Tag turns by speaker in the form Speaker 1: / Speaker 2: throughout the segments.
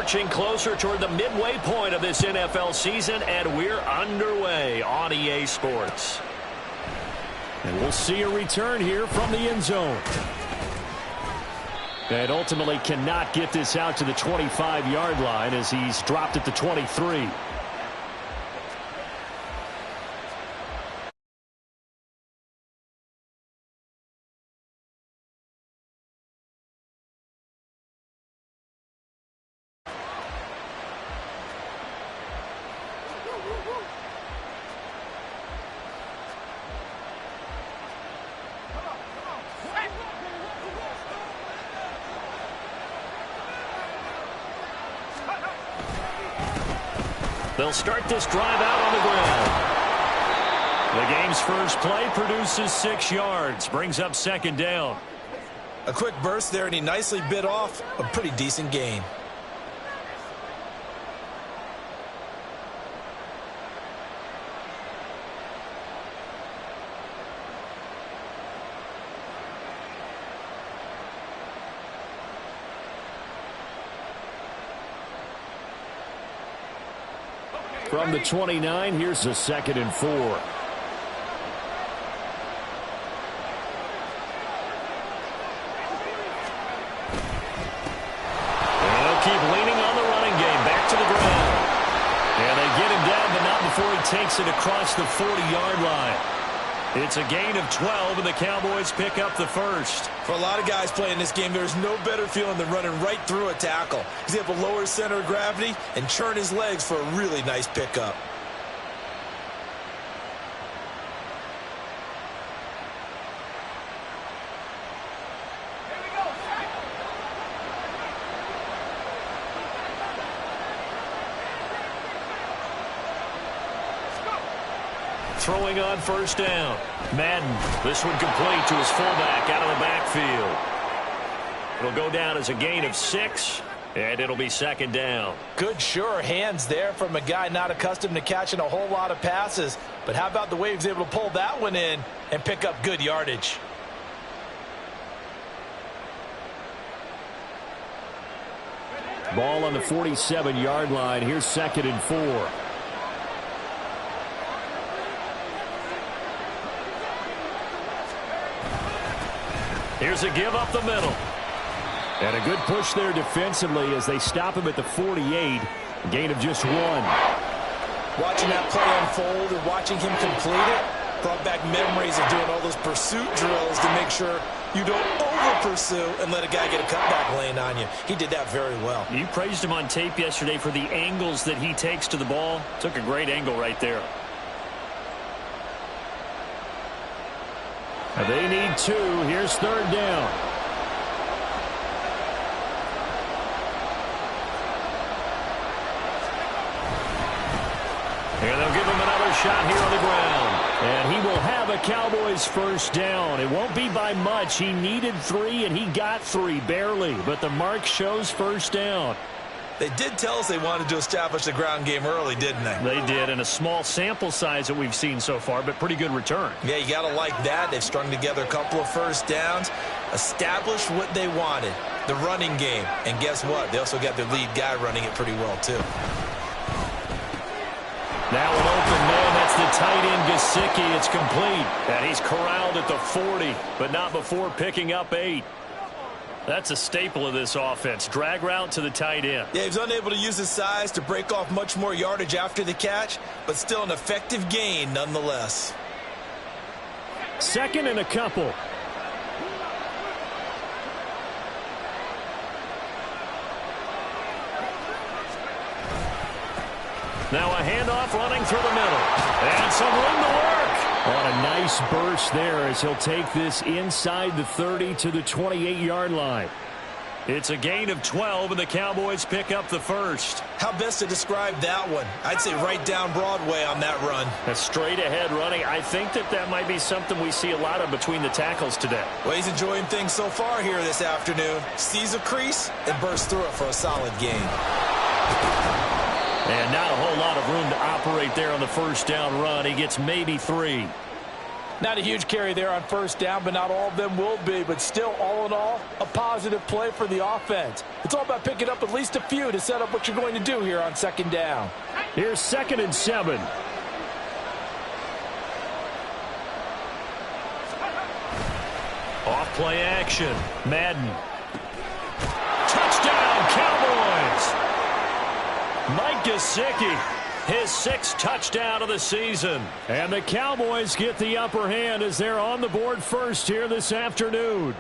Speaker 1: marching closer toward the midway point of this NFL season, and we're underway on EA Sports.
Speaker 2: And we'll see a return here from the end zone. And ultimately cannot get this out to the 25-yard line as he's dropped at the 23.
Speaker 1: They'll start this drive out on the ground. The game's first play produces 6 yards, brings up second down.
Speaker 3: A quick burst there, and he nicely bit off a pretty decent gain.
Speaker 2: From the 29, here's a 2nd and 4. And
Speaker 1: they'll keep leaning on the running game. Back to the ground. And they get him down, but not before he takes it across the 40-yard line. It's a gain of 12, and the Cowboys pick up the first.
Speaker 3: For a lot of guys playing this game, there's no better feeling than running right through a tackle. He's able to lower his center of gravity and churn his legs for a really nice pickup.
Speaker 1: Throwing on first down. Madden. This one complete to his fullback out of the backfield. It'll go down as a gain of 6, and it'll be second down.
Speaker 3: Good, sure hands there from a guy not accustomed to catching a whole lot of passes. But how about the way he was able to pull that one in and pick up good yardage?
Speaker 2: ball on the 47-yard line. Here's 2nd and 4.
Speaker 1: Here's a give up the middle.
Speaker 2: And a good push there defensively as they stop him at the 48. A gain of just 1.
Speaker 3: Watching that play unfold and watching him complete it brought back memories of doing all those pursuit drills to make sure you don't over-pursue and let a guy get a cutback lane on you. He did that very well.
Speaker 1: You praised him on tape yesterday for the angles that he takes to the ball. Took a great angle right there.
Speaker 2: They need 2. Here's 3rd down.
Speaker 1: And they'll give him another shot here on the ground.
Speaker 2: And he will have a Cowboys first down. It won't be by much. He needed 3, and he got 3, barely. But the mark shows first down.
Speaker 3: They did tell us they wanted to establish the ground game early, didn't they?
Speaker 1: They did, and a small sample size that we've seen so far, but pretty good return.
Speaker 3: Yeah, you got to like that. They've strung together a couple of first downs, established what they wanted, the running game. And guess what? They also got their lead guy running it pretty well, too.
Speaker 1: Now an open man, that's the tight end, Gesicki. It's complete. And he's corralled at the 40, but not before picking up 8. That's a staple of this offense. Drag route to the tight end.
Speaker 3: Yeah, he's unable to use his size to break off much more yardage after the catch, but still an effective gain nonetheless.
Speaker 2: 2nd and a couple.
Speaker 1: Now a handoff running through the middle. And some room to work.
Speaker 2: On a nice burst there as he'll take this inside the 30 to the 28-yard line.
Speaker 1: It's a gain of 12, and the Cowboys pick up the first.
Speaker 3: How best to describe that one? I'd say right down Broadway on that run.
Speaker 1: A straight-ahead running. I think that might be something we see a lot of between the tackles today.
Speaker 3: Well, he's enjoying things so far here this afternoon. Sees a crease and bursts through it for a solid gain.
Speaker 1: And not a whole lot of room to operate there on the first down run. He gets maybe 3.
Speaker 3: Not a huge carry there on first down, but not all of them will be. But still, all in all, a positive play for the offense. It's all about picking up at least a few to set up what you're going to do here on second down.
Speaker 2: Here's 2nd and 7.
Speaker 1: Off play action. Madden. Touchdown, Cowboys! Mike Gesicki, his 6th touchdown of the season.
Speaker 2: And the Cowboys get the upper hand as they're on the board first here this afternoon.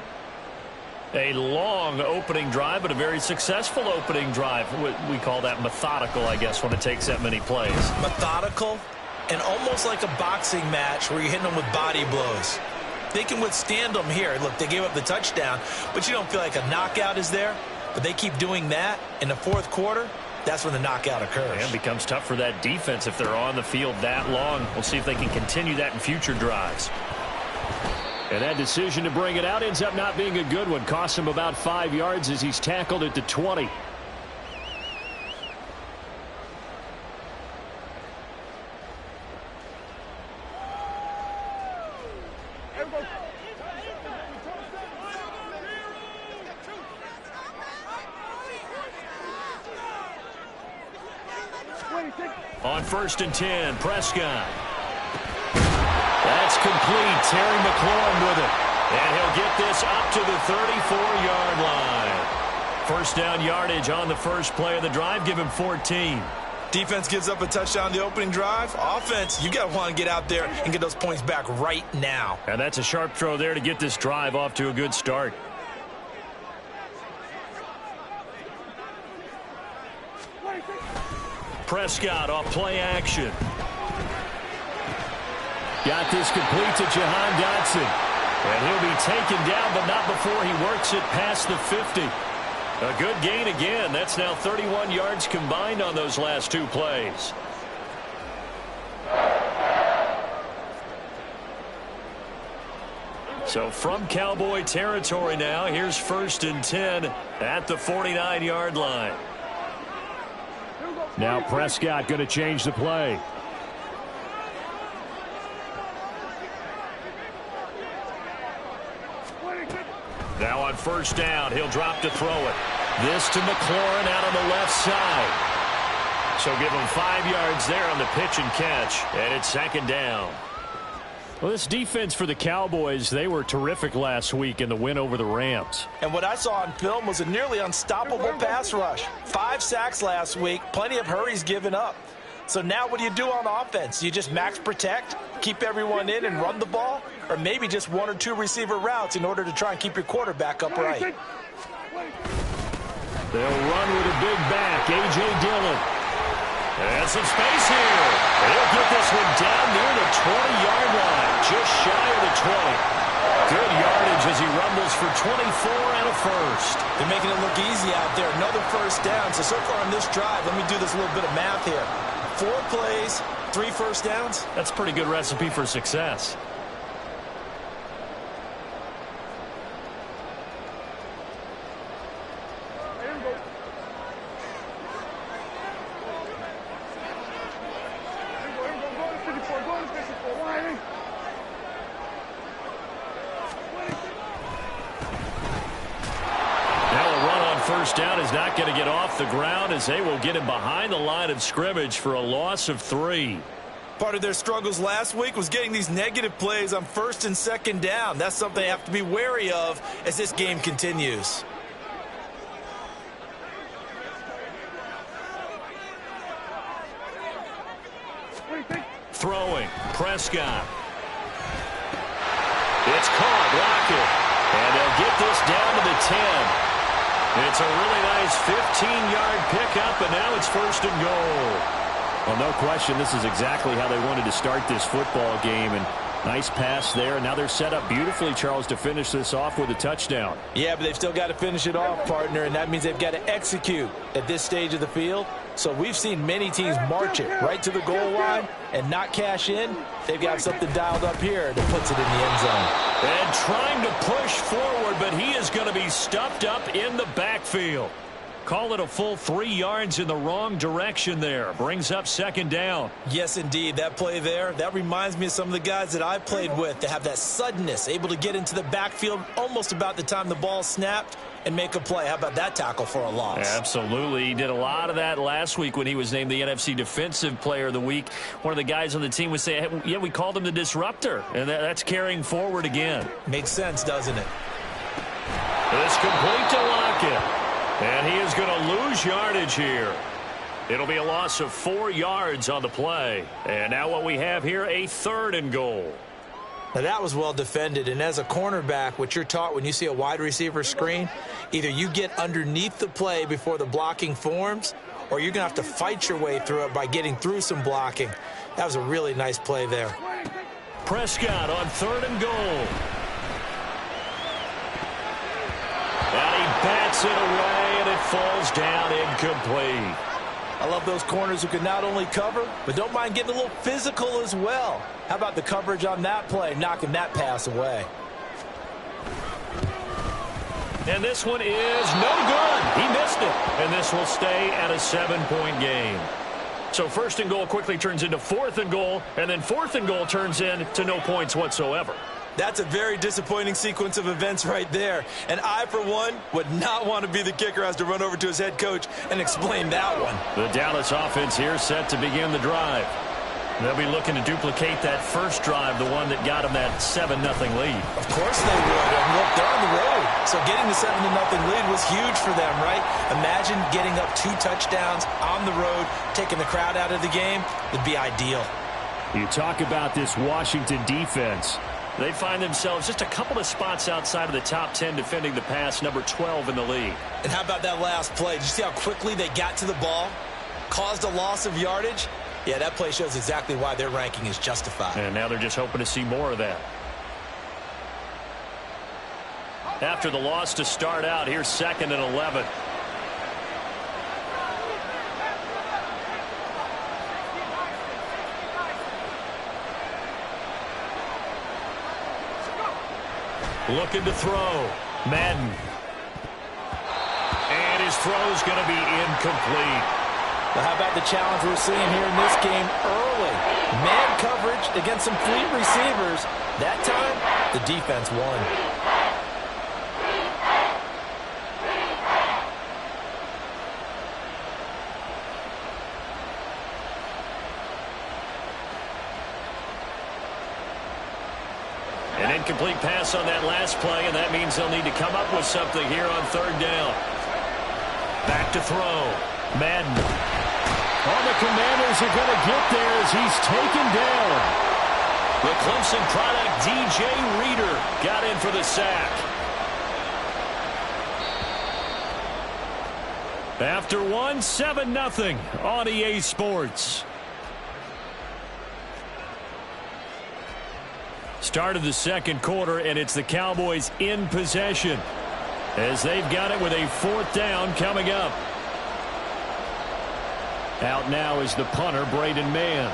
Speaker 1: A long opening drive, but a very successful opening drive. We call that methodical, I guess, when it takes that many plays.
Speaker 3: Methodical and almost like a boxing match where you're hitting them with body blows. They can withstand them here. Look, they gave up the touchdown, but you don't feel like a knockout is there. But they keep doing that in the fourth quarter. That's when the knockout occurs.
Speaker 1: And it becomes tough for that defense if they're on the field that long. We'll see if they can continue that in future drives.
Speaker 2: And that decision to bring it out ends up not being a good one. Costs him about 5 yards as he's tackled at the 20.
Speaker 1: On 1st and 10, Prescott. That's complete. Terry McLaurin with it. And he'll get this up to the 34-yard line. First down yardage on the first play of the drive. Give him 14.
Speaker 3: Defense gives up a touchdown the opening drive. Offense, you got to want to get out there and get those points back right now.
Speaker 1: And that's a sharp throw there to get this drive off to a good start. Prescott off play action.
Speaker 2: Got this complete to Jahan Dotson.
Speaker 1: And he'll be taken down, but not before he works it past the 50. A good gain again. That's now 31 yards combined on those last 2 plays. So from Cowboy territory now, here's 1st and 10 at the 49-yard line.
Speaker 2: Now Prescott going to change the play.
Speaker 1: Now on first down, he'll drop to throw it. This to McLaurin out on the left side. So give him 5 yards there on the pitch and catch. And it's 2nd down.
Speaker 2: Well, this defense for the Cowboys, they were terrific last week in the win over the Rams.
Speaker 3: And what I saw on film was a nearly unstoppable pass rush. 5 sacks last week, plenty of hurries given up. So now what do you do on offense? You just max protect, keep everyone in and run the ball, or maybe just 1 or 2 receiver routes in order to try and keep your quarterback upright.
Speaker 2: They'll run with a big back, A.J. Dillon.
Speaker 1: And some space here. He'll get this one down near the 20-yard line, just shy of the 20. Good yardage as he rumbles for 24 and a first.
Speaker 3: They're making it look easy out there. Another first down. So far on this drive, let me do this little bit of math here. 4 plays, 3 first downs.
Speaker 1: That's a pretty good recipe for success. First down is not going to get off the ground as they will get him behind the line of scrimmage for a loss of 3.
Speaker 3: Part of their struggles last week was getting these negative plays on 1st and 2nd down. That's something they have to be wary of as this game continues.
Speaker 1: Throwing, Prescott. It's caught, Lockett. And they'll get this down to the 10. It's a really nice 15-yard pickup, and now it's 1st and goal.
Speaker 2: Well, no question, this is exactly how they wanted to start this football game. And nice pass there. And now they're set up beautifully, Charles, to finish this off with a touchdown.
Speaker 3: Yeah, but they've still got to finish it off, partner, and that means they've got to execute at this stage of the field. So we've seen many teams march it right to the goal line and not cash in. They've got something dialed up here that puts it in the end zone.
Speaker 1: And trying to push forward, but he is going to be stuffed up in the backfield.
Speaker 2: Call it a full 3 yards in the wrong direction there. Brings up second down.
Speaker 3: Yes, indeed. That play there, that reminds me of some of the guys that I played with that have that suddenness, able to get into the backfield almost about the time the ball snapped and make a play. How about that tackle for a loss?
Speaker 2: Absolutely. He did a lot of that last week when he was named the NFC Defensive Player of the Week. One of the guys on the team would say, hey, yeah, we called him the disruptor, and that's carrying forward again.
Speaker 3: Makes sense, doesn't it?
Speaker 1: It's complete to Lockett. And he is going to lose yardage here. It'll be a loss of 4 yards on the play. And now what we have here, a 3rd and goal.
Speaker 3: Now that was well defended, and as a cornerback, what you're taught when you see a wide receiver screen, either you get underneath the play before the blocking forms, or you're going to have to fight your way through it by getting through some blocking. That was a really nice play there.
Speaker 2: Prescott on 3rd and goal.
Speaker 1: And he bats it away, and it falls down incomplete.
Speaker 3: I love those corners who can not only cover, but don't mind getting a little physical as well. How about the coverage on that play, knocking that pass away?
Speaker 1: And this one is no good. He missed it. And this will stay at a 7-point game.
Speaker 2: So 1st and goal quickly turns into 4th and goal, and then 4th and goal turns into no points whatsoever.
Speaker 3: That's a very disappointing sequence of events right there. And I, for one, would not want to be the kicker who has to run over to his head coach and explain that one.
Speaker 2: The Dallas offense here set to begin the drive. They'll be looking to duplicate that first drive, the one that got them that 7-0 lead.
Speaker 3: Of course they would. And look, they're on the road. So getting the 7-0 lead was huge for them, right? Imagine getting up 2 touchdowns on the road, taking the crowd out of the game. It'd be ideal.
Speaker 2: You talk about this Washington defense. They find themselves just a couple of spots outside of the top 10 defending the pass, number 12 in the league.
Speaker 3: And how about that last play? Did you see how quickly they got to the ball? Caused a loss of yardage? Yeah, that play shows exactly why their ranking is justified.
Speaker 2: And now they're just hoping to see more of that. After the loss to start out, here's 2nd and 11. Looking to throw. Madden.
Speaker 1: And his throw's going to be incomplete.
Speaker 3: Well, how about the challenge we're seeing here in this game early? Man coverage against some fleet receivers. That time, the defense won.
Speaker 1: An incomplete pass on that last play, and that means they'll need to come up with something here on 3rd down. Back to throw. Madden.
Speaker 2: All the Commanders are going to get there as he's taken down.
Speaker 1: The Clemson product, DJ Reader, got in for the sack.
Speaker 2: After 7-0 on EA Sports. Start of the 2nd quarter, and it's the Cowboys in possession as they've got it with a 4th down coming up. Out now is the punter, Braden Mann.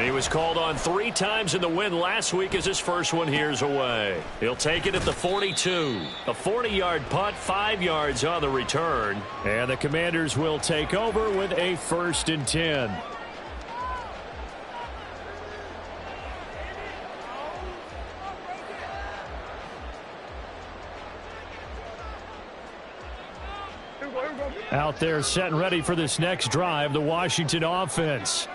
Speaker 1: He was called on 3 times in the win last week as his first one here's away. He'll take it at the 42. A 40-yard punt, 5 yards on the return.
Speaker 2: And the Commanders will take over with a 1st and 10. Out there set and ready for this next drive, the Washington offense.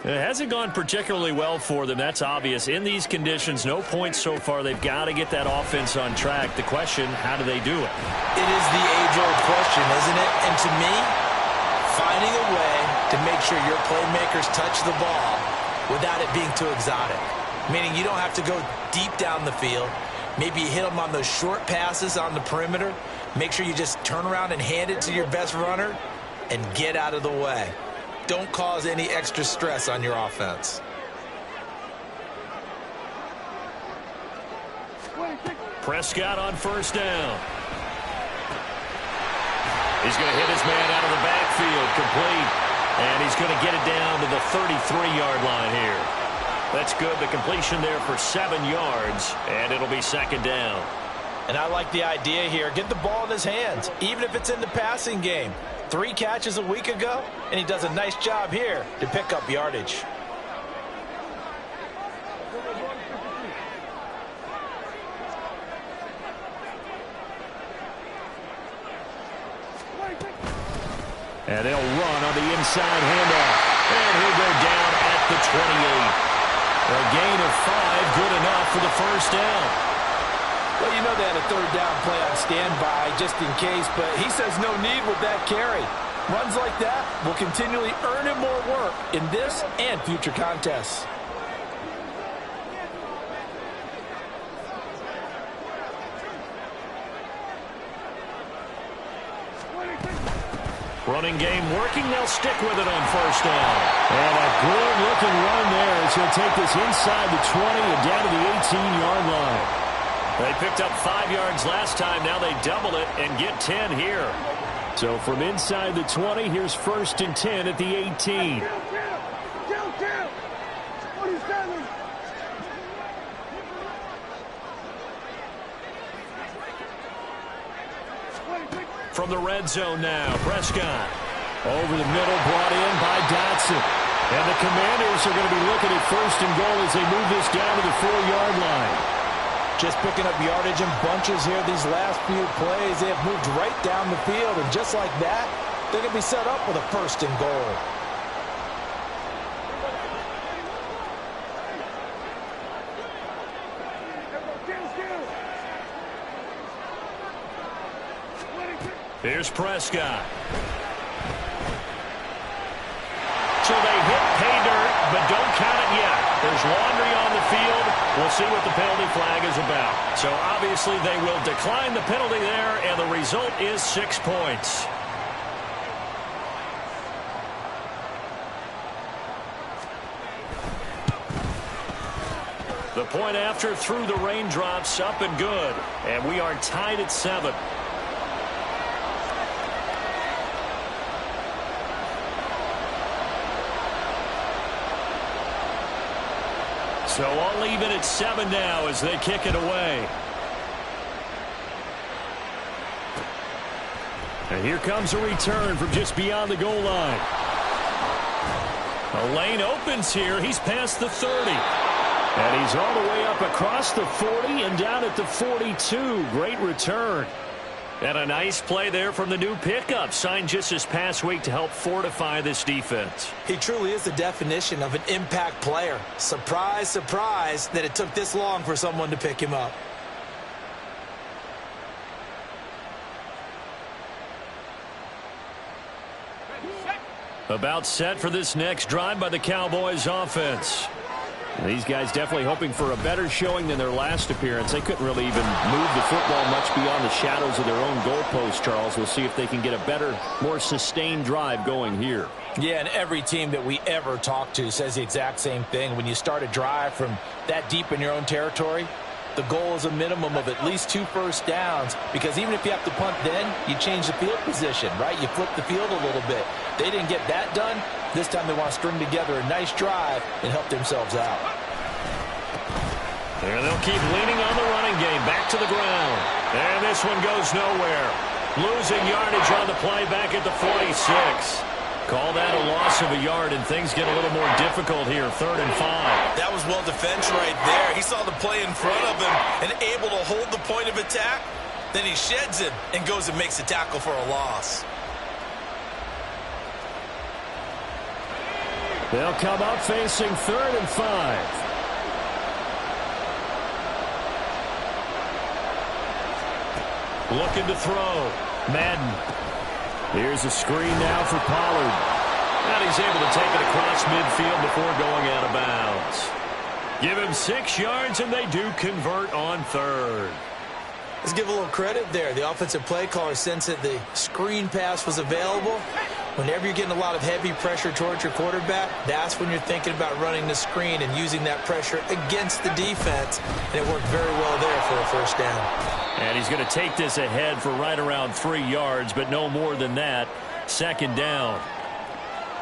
Speaker 1: It hasn't gone particularly well for them. That's obvious. In these conditions, no points so far. They've got to get that offense on track. The question, how do they do it?
Speaker 3: It is the age-old question, isn't it? And to me, finding a way to make sure your playmakers touch the ball without it being too exotic. Meaning you don't have to go deep down the field. Maybe you hit them on those short passes on the perimeter. Make sure you just turn around and hand it to your best runner and get out of the way. Don't cause any extra stress on your offense.
Speaker 1: Prescott on 1st down. He's going to hit his man out of the backfield, complete. And he's going to get it down to the 33-yard line here. That's good. The completion there for 7 yards, and it'll be 2nd down.
Speaker 3: And I like the idea here. Get the ball in his hands, even if it's in the passing game. 3 catches a week ago, and he does a nice job here to pick up yardage.
Speaker 1: And they'll run on the inside handoff. And he'll go down at the 28. A gain of 5, good enough for the first down.
Speaker 3: Well, you know they had a 3rd down play on standby just in case, but he says no need with that carry. Runs like that will continually earn him more work in this and future contests.
Speaker 1: Running game working. They'll stick with it on first down. And a good-looking run there as he'll take this inside the 20 and down to the 18-yard line. They picked up 5 yards last time. Now they double it and get 10 here. So from inside the 20, here's 1st and 10 at the 18. From the red zone now, Prescott. Over the middle, brought in by Dotson. And the Commanders are going to be looking at 1st and goal as they move this down to the 4-yard line.
Speaker 3: Just picking up yardage in bunches here these last few plays. They have moved right down the field, and just like that, they're going to be set up with a 1st and goal.
Speaker 1: Here's Prescott. So they hit pay dirt, but don't count it yet. There's laundry on the field. We'll see what the penalty flag is about. So obviously they will decline the penalty there, and the result is 6 points. The point after through the raindrops, up and good. And we are tied at 7. So all even at 7 now as they kick it away. And here comes a return from just beyond the goal line. A lane opens here. He's past the 30. And he's all the way up across the 40 and down at the 42. Great return. And a nice play there from the new pickup, signed just this past week to help fortify this defense.
Speaker 3: He truly is the definition of an impact player. Surprise, surprise that it took this long for someone to pick him up.
Speaker 1: About set for this next drive by the Cowboys offense. These guys definitely hoping for a better showing than their last appearance. They couldn't really even move the football much beyond the shadows of their own goalpost, Charles. We'll see if they can get a better, more sustained drive going here.
Speaker 3: Yeah, and every team that we ever talk to says the exact same thing. When you start a drive from that deep in your own territory, the goal is a minimum of at least 2 first downs, because even if you have to punt then, you change the field position, right? You flip the field a little bit. They didn't get that done. This time they want to string together a nice drive and help themselves out.
Speaker 1: And they'll keep leaning on the running game. Back to the ground. And this one goes nowhere. Losing yardage on the play back at the 46. Call that a loss of a yard, and things get a little more difficult here. 3rd and 5.
Speaker 3: That was well defense right there. He saw the play in front of him and able to hold the point of attack. Then he sheds it and goes and makes a tackle for a loss.
Speaker 1: They'll come up facing 3rd and 5. Looking to throw. Madden. Here's a screen now for Pollard. And he's able to take it across midfield before going out of bounds. Give him 6 yards, and they do convert on 3rd.
Speaker 3: Let's give a little credit there. The offensive play caller sensed that the screen pass was available. Whenever you're getting a lot of heavy pressure towards your quarterback, that's when you're thinking about running the screen and using that pressure against the defense. And it worked very well there for a first down.
Speaker 1: And he's going to take this ahead for right around 3 yards, but no more than that. 2nd down.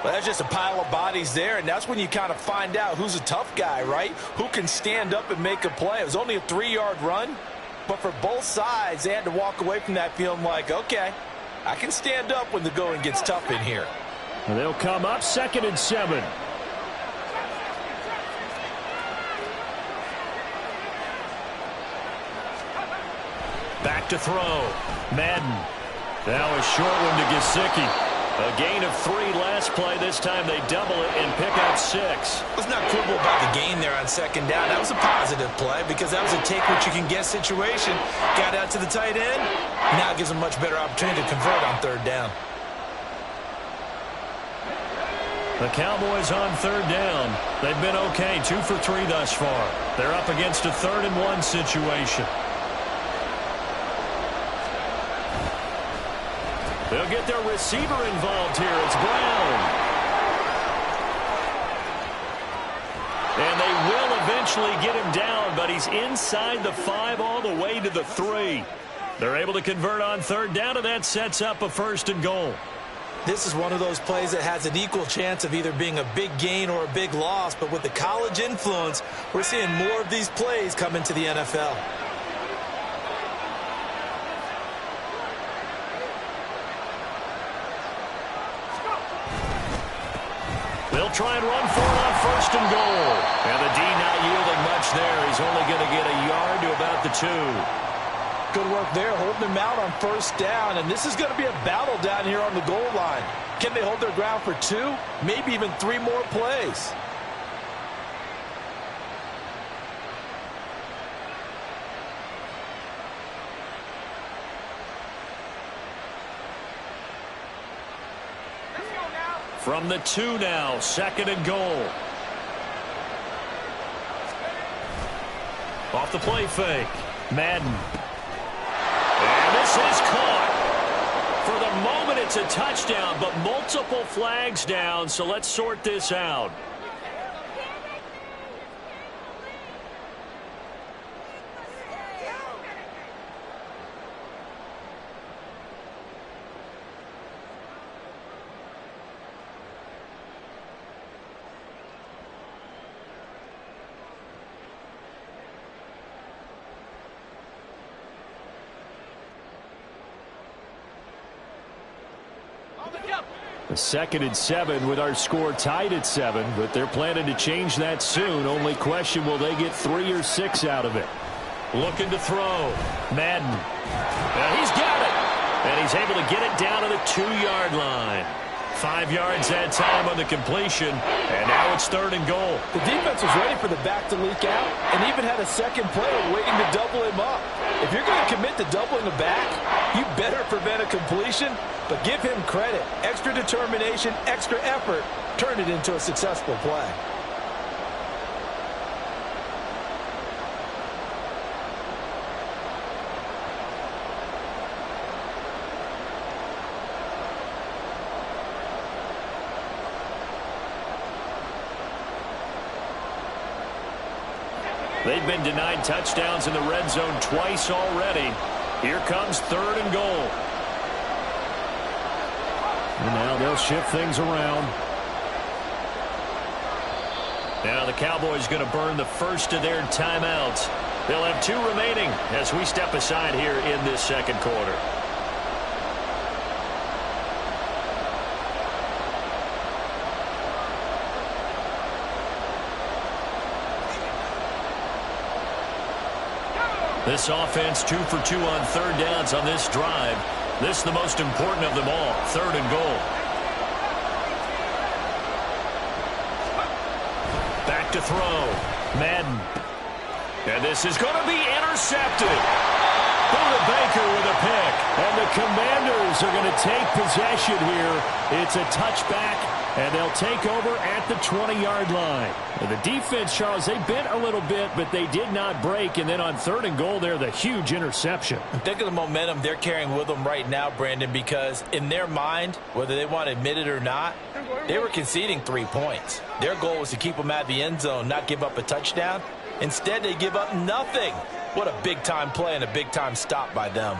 Speaker 3: Well, that's just a pile of bodies there, and that's when you kind of find out who's a tough guy, right? Who can stand up and make a play. It was only a 3-yard run, But for both sides, they had to walk away from that feeling like, okay, I can stand up when the going gets tough in here.
Speaker 2: They'll come up 2nd and 7. Back to throw. Madden. Now a short one to Gesicki. A gain of 3 last play. This time they double it and pick up 6.
Speaker 3: Let's not quibble about the gain there on 2nd down. That was a positive play because that was a take-what-you-can-get situation. Got out to the tight end. Now it gives them a much better opportunity to convert on 3rd down.
Speaker 2: The Cowboys on 3rd down. They've been okay, 2 for 3 thus far. They're up against a 3rd and 1 situation. They'll get their receiver involved here. It's Brown. And they will eventually get him down, but he's inside the 5 all the way to the 3. They're able to convert on 3rd down, and that sets up a 1st and goal.
Speaker 3: This is one of those plays that has an equal chance of either being a big gain or a big loss, but with the college influence, we're seeing more of these plays come into the NFL.
Speaker 2: They'll try and run for it on 1st and goal. And the D not yielding much there. He's only going to get a yard to about the 2.
Speaker 3: Good work there, holding them out on 1st down. And this is going to be a battle down here on the goal line. Can they hold their ground for 2? Maybe even 3 more plays.
Speaker 2: From the 2 now, 2nd and goal. Off the play fake. Madden. And this is caught. For the moment, it's a touchdown, but multiple flags down, so let's sort this out. A 2nd and 7 with our score tied at 7, but they're planning to change that soon. Only question, will they get 3 or 6 out of it? Looking to throw. Madden. He's got it. And he's able to get it down to the 2-yard line. 5 yards that time on the completion, and now it's 3rd and goal.
Speaker 3: The defense was ready for the back to leak out and even had a second player waiting to double him up. If you're going to commit to doubling the back, you better prevent a completion, but give him credit. Extra determination, extra effort, turned it into a successful play.
Speaker 2: They've been denied touchdowns in the red zone twice already. Here comes 3rd and goal. And now they'll shift things around. Now the Cowboys going to burn the first of their timeouts. They'll have 2 remaining as we step aside here in this 2nd quarter. This offense 2 for 2 on 3rd downs on this drive. This is the most important of them all, 3rd and goal. Back to throw. Madden. And this is going to be intercepted. Buda Baker with a pick. And the Commanders are going to take possession here. It's a touchback, and they'll take over at the 20-yard line. And the defense, Charles, they bent a little bit, but they did not break. And then on 3rd and goal there, the huge interception.
Speaker 3: Think of the momentum they're carrying with them right now, Brandon, because in their mind, whether they want to admit it or not, they were conceding 3 points. Their goal was to keep them out of the end zone, not give up a touchdown. Instead, they give up nothing. What a big-time play and a big-time stop by them.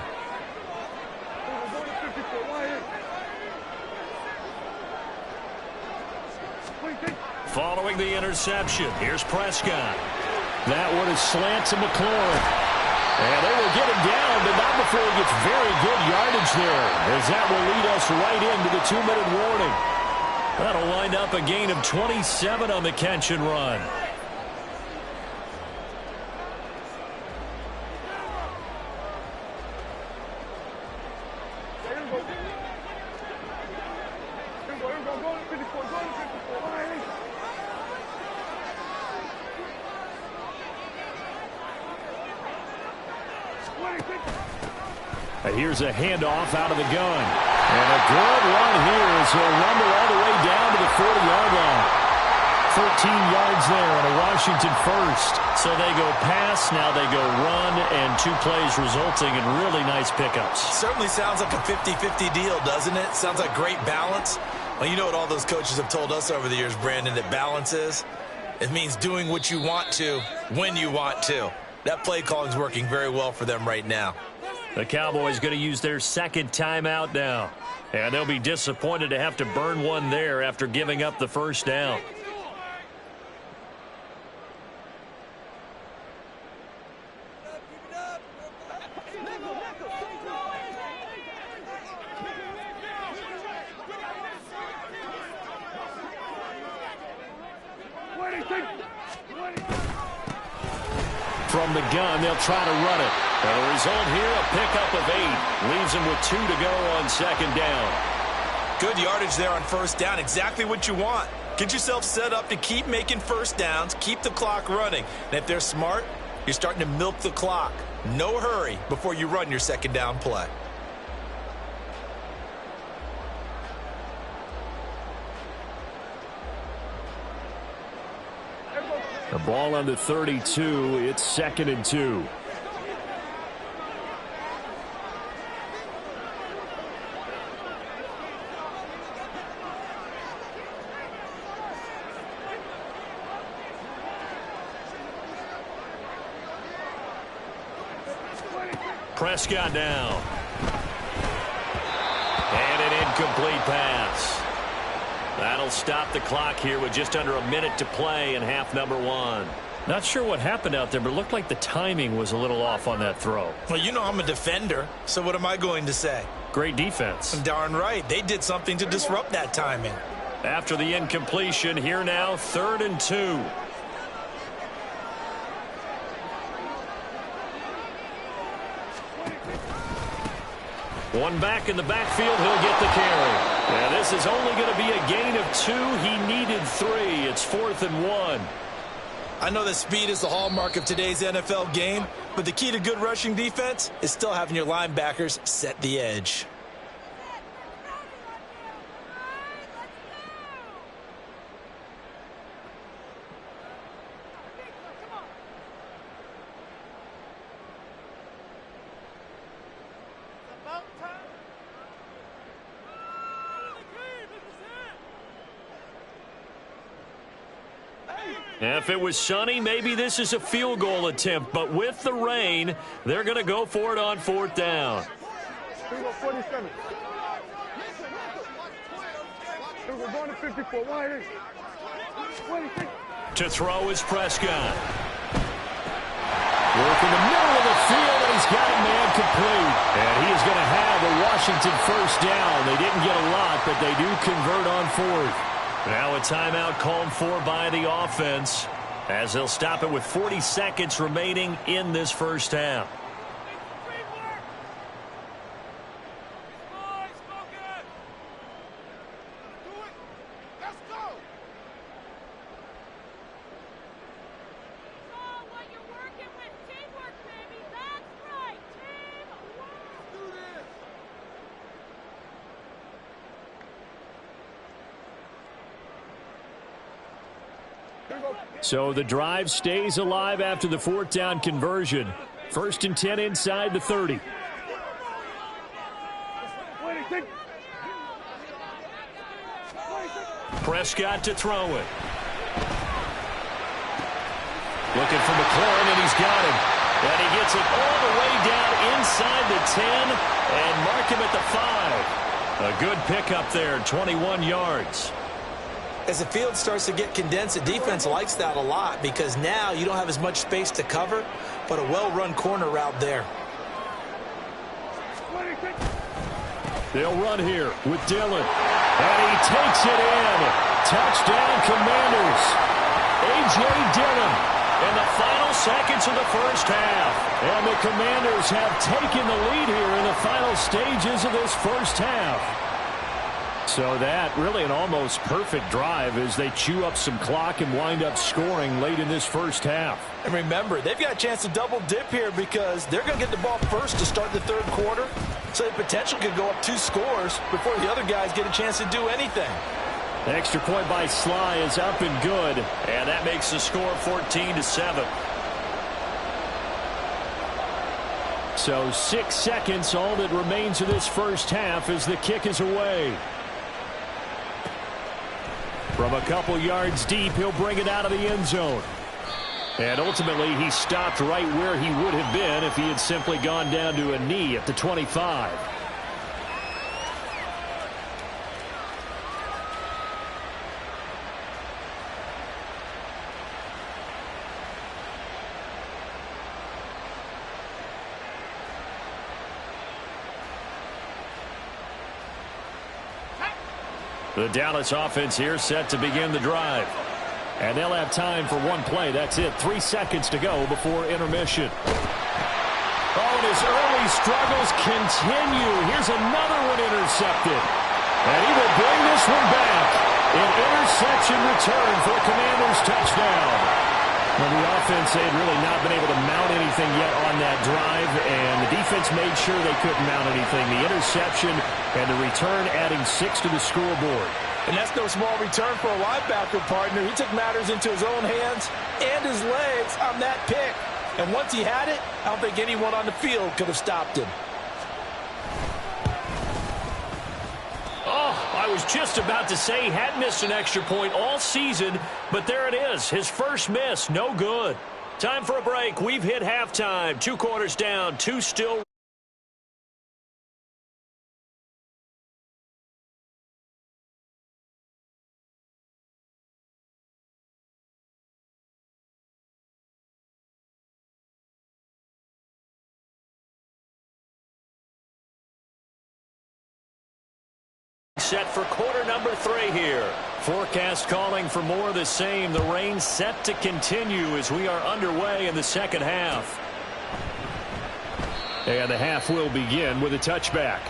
Speaker 2: Following the interception, here's Prescott. That one is slant to McLaurin.
Speaker 1: And they will get him down, but not before he gets very good yardage there, as that will lead us right into the 2-minute warning. That'll wind up a gain of 27 on the catch and run. Here's a handoff out of the gun. And a good run here as he'll rumble all the way down to the 40-yard line. 13 yards there on a Washington first. So they go pass, now they go run, and 2 plays resulting in really nice pickups.
Speaker 3: Certainly sounds like a 50-50 deal, doesn't it? Sounds like great balance. Well, you know what all those coaches have told us over the years, Brandon, that balance is? It means doing what you want to when you want to. That play calling is working very well for them right now.
Speaker 1: The Cowboys going to use their second timeout now. And they'll be disappointed to have to burn one there after giving up the first down. From the gun, they'll try to run it. And the result here, a pickup of 8. Leaves them with 2 to go on second down.
Speaker 3: Good yardage there on first down. Exactly what you want. Get yourself set up to keep making first downs, keep the clock running. And if they're smart, you're starting to milk the clock. No hurry before you run your second down play.
Speaker 1: The ball on the 32. It's 2nd and 2. Prescott down. And an incomplete pass. That'll stop the clock here with just under a minute to play in half number 1. Not sure what happened out there, but it looked like the timing was a little off on that throw.
Speaker 3: Well, you know I'm a defender, so what am I going to say?
Speaker 1: Great defense.
Speaker 3: Darn right. They did something to disrupt that timing.
Speaker 1: After the incompletion, here now, 3rd and 2. One back in the backfield, he'll get the carry. And this is only going to be a gain of 2. He needed 3. It's 4th and 1.
Speaker 3: I know that speed is the hallmark of today's NFL game, but the key to good rushing defense is still having your linebackers set the edge.
Speaker 1: If it was sunny, maybe this is a field goal attempt. But with the rain, they're going to go for it on 4th down. To throw is Prescott. Work in the middle of the field, and he's got a man complete. And he is going to have a Washington first down. They didn't get a lot, but they do convert on 4th. Now a timeout called for by the offense as they'll stop it with 40 seconds remaining in this first half. So the drive stays alive after the 4th down conversion. 1st and 10 inside the 30. Prescott to throw it. Looking for McLaurin, and he's got him. And he gets it all the way down inside the 10 and mark him at the 5. A good pickup there, 21 yards.
Speaker 3: As the field starts to get condensed, the defense likes that a lot because now you don't have as much space to cover. but a well-run corner route there.
Speaker 2: They'll run here with Dillon. And he takes it in. Touchdown, Commanders. A.J. Dillon in the final seconds of the first half. And the Commanders have taken the lead here in the final stages of this first half. So that really an almost perfect drive as they chew up some clock and wind up scoring late in this first half.
Speaker 3: And remember, they've got a chance to double dip here because they're going to get the ball first to start the third quarter. So the potential could go up 2 scores before the other guys get a chance to do anything.
Speaker 2: The extra point by Sly is up and good.
Speaker 1: And that makes the score 14-7.
Speaker 2: So 6 seconds, all that remains of this first half as the kick is away. From a couple yards deep, he'll bring it out of the end zone. And ultimately, he stopped right where he would have been if he had simply gone down to a knee at the 25.
Speaker 1: The Dallas offense here set to begin the drive.
Speaker 2: And they'll have time for one play. That's it. 3 seconds to go before intermission. Oh, and his early struggles continue. Here's another one intercepted. And he will bring this one back. An interception return for the Commanders' touchdown. Well, the offense had really not been able to mount anything yet on that drive, and the defense made sure they couldn't mount anything. The interception and the return adding 6 to the scoreboard.
Speaker 3: And that's no small return for a linebacker, partner. He took matters into his own hands and his legs on that pick. And once he had it, I don't think anyone on the field could have stopped him.
Speaker 1: Oh, I was just about to say he had missed an extra point all season, but there it is. His first miss, no good. Time for a break. We've hit halftime. 2 quarters down, 2 still. Set for quarter number 3 here. Forecast calling for more of the same. The rain set to continue as we are underway in the second half.
Speaker 2: And the half will begin with a touchback.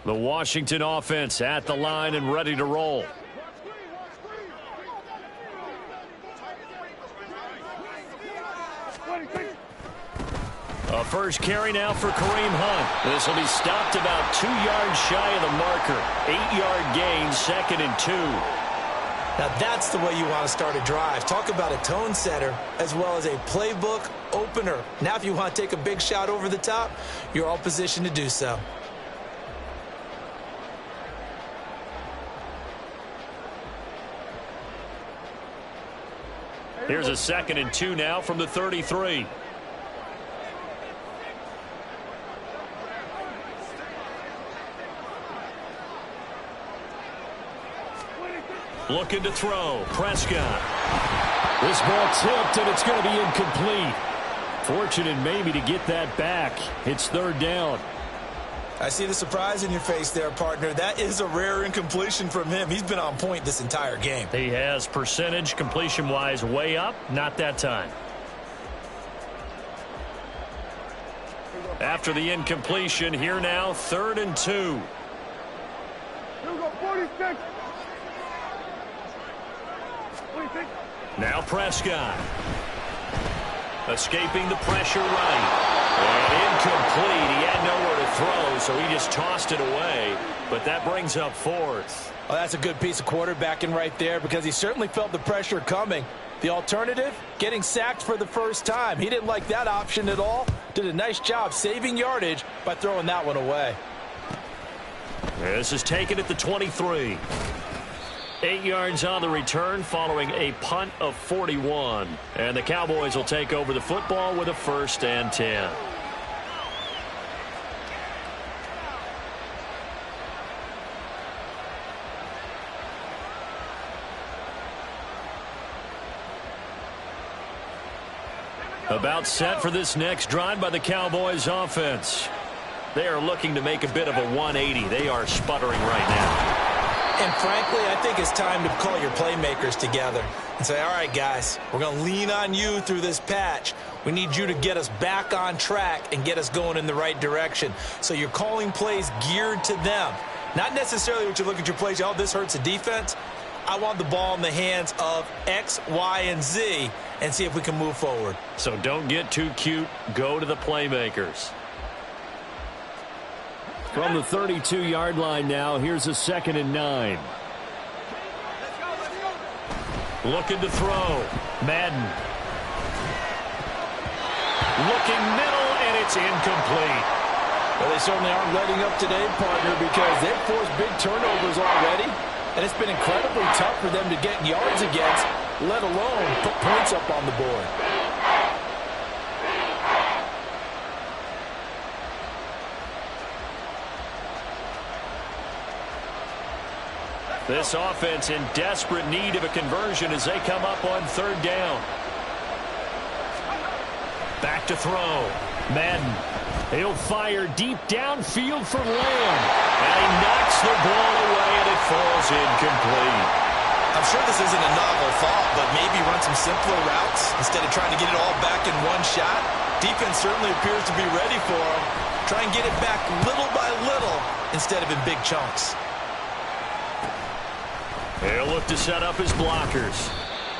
Speaker 1: The Washington offense at the line and ready to roll. A first carry now for Kareem Hunt. This will be stopped about 2 yards shy of the marker. 8-yard gain, 2nd and 2.
Speaker 3: Now that's the way you want to start a drive. Talk about a tone setter as well as a playbook opener. Now if you want to take a big shot over the top, you're all positioned to do so.
Speaker 1: Here's a 2nd and 2 now from the 33. Looking to throw. Prescott.
Speaker 2: This ball tipped, and it's going to be incomplete. Fortunate maybe to get that back. It's 3rd down.
Speaker 3: I see the surprise in your face there, partner. That is a rare incompletion from him. He's been on point this entire game.
Speaker 1: He has percentage completion-wise way up. Not that time. After the incompletion, here now, 3rd and 2.
Speaker 4: Here we go, 46. 46.
Speaker 1: Now Prescott. Escaping the pressure right. And incomplete. He had nowhere to throw, so he just tossed it away. But that brings up 4th.
Speaker 3: Oh, that's a good piece of quarterbacking right there because he certainly felt the pressure coming. The alternative, getting sacked for the first time. He didn't like that option at all. Did a nice job saving yardage by throwing that one away.
Speaker 1: This is taken at the 23. 8 yards on the return following a punt of 41. And the Cowboys will take over the football with a 1st and 10. About set for this next drive by the Cowboys offense. They are looking to make a bit of a 180. They are sputtering right now.
Speaker 3: And frankly, I think it's time to call your playmakers together and say, all right, guys, we're going to lean on you through this patch. We need you to get us back on track and get us going in the right direction. So you're calling plays geared to them. Not necessarily what you look at your plays, oh, this hurts the defense. I want the ball in the hands of X, Y, and Z and see if we can move forward.
Speaker 1: So don't get too cute. Go to the playmakers. From the 32-yard line now, here's a 2nd and 9. Looking to throw. Madden. Looking middle, and it's incomplete.
Speaker 2: Well, they certainly aren't letting up today, partner, because they've forced big turnovers already. And it's been incredibly tough for them to get yards against, let alone put points up on the board.
Speaker 1: This offense in desperate need of a conversion as they come up on 3rd down. Back to throw. Madden. He'll fire deep downfield for Lamb. And he knocks the ball away, and it falls incomplete.
Speaker 3: I'm sure this isn't a novel thought, but maybe run some simpler routes instead of trying to get it all back in one shot. Defense certainly appears to be ready for him. Try and get it back little by little instead of in big chunks.
Speaker 1: He'll look to set up his blockers.